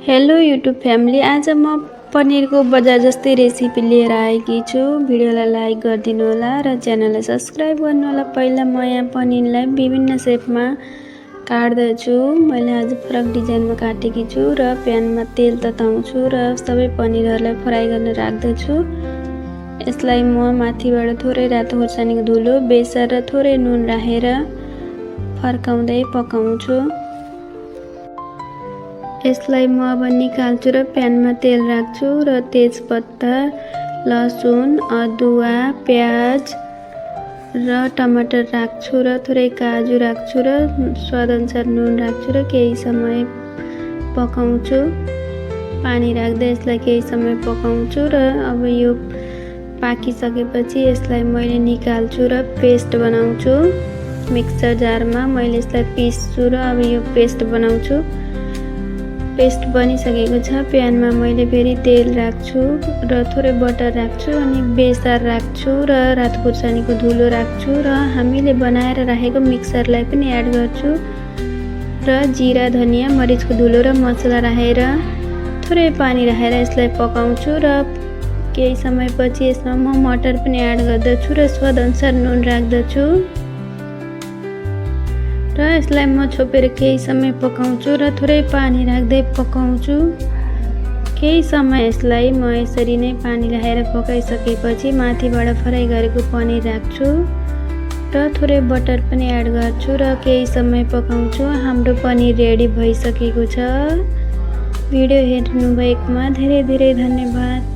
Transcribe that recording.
Hello YouTube family, आज म पनिरको बजार जस्तै रेसिपी लिएर आएकी छु। भिडियोलाई लाइक गरिदिनु होला र च्यानललाई सब्स्क्राइब गर्नु होला। पहिला म यहाँ पनिरलाई विभिन्न शेपमा काट्दछु। मैले आज फरक डिजाइनमा काटेकी छु र प्यानमा तेल तताउँछु र सबै पनिरहरूलाई फ्राई गर्न राख्दछु। यसलाई म माथिबाट थोरै रातो खोर्सानीको धुलो, बेसार र थोरै नुन राखेर फर्काउँदै पकाउँछु। यसलाई म अब निकाल्छु र प्यानमा तेल राख्छु र तेजपत्ता, लसुन, अदुवा, प्याज र टमाटर राख्छु र थोरै काजु राख्छु र स्वादअनुसार नुन राख्छु र केही समय पकाउँछु। पानी राख्दै यसलाई केही समय पकाउँछु र अब यो पाकिसकेपछि यसलाई मैले निकाल्छु र पेस्ट बनाउँछु। मिक्सर जारमा मैले यसलाई पिस्छु र अब यो पेस्ट बनाउँछु। पेस्ट बनिसकेको छ। प्यानमा मैले फेरि तेल राख्छु र थोरै बटर राख्छु अनि बेसार राख्छु र रातो खुर्सानीको धुलो राख्छु र हामीले बनाएर राखेको मिक्सरलाई पनि एड गर्छु र जिरा, धनिया, मरिचको धुलो र मसला राखेर थोरै पानी राखेर यसलाई पकाउँछु र केही समयपछि यसमा म मटर पनि एड गर्दछु र स्वादअनुसार नुन राख्दछु र यसलाई म छोपेर केही समय पकाउँछु र थोरै पानी राख्दै पकाउँछु। केही समय यसलाई म यसरी नै पानी राखेर पकाइसकेपछि माथिबाट फ्राई गरेको पनिर राख्छु र थोरै बटर पनि एड गर्छु र केही समय पकाउँछु। हाम्रो पनिर रेडी भइसकेको छ। भिडियो हेर्नुभएकोमा धेरै धेरै धन्यवाद।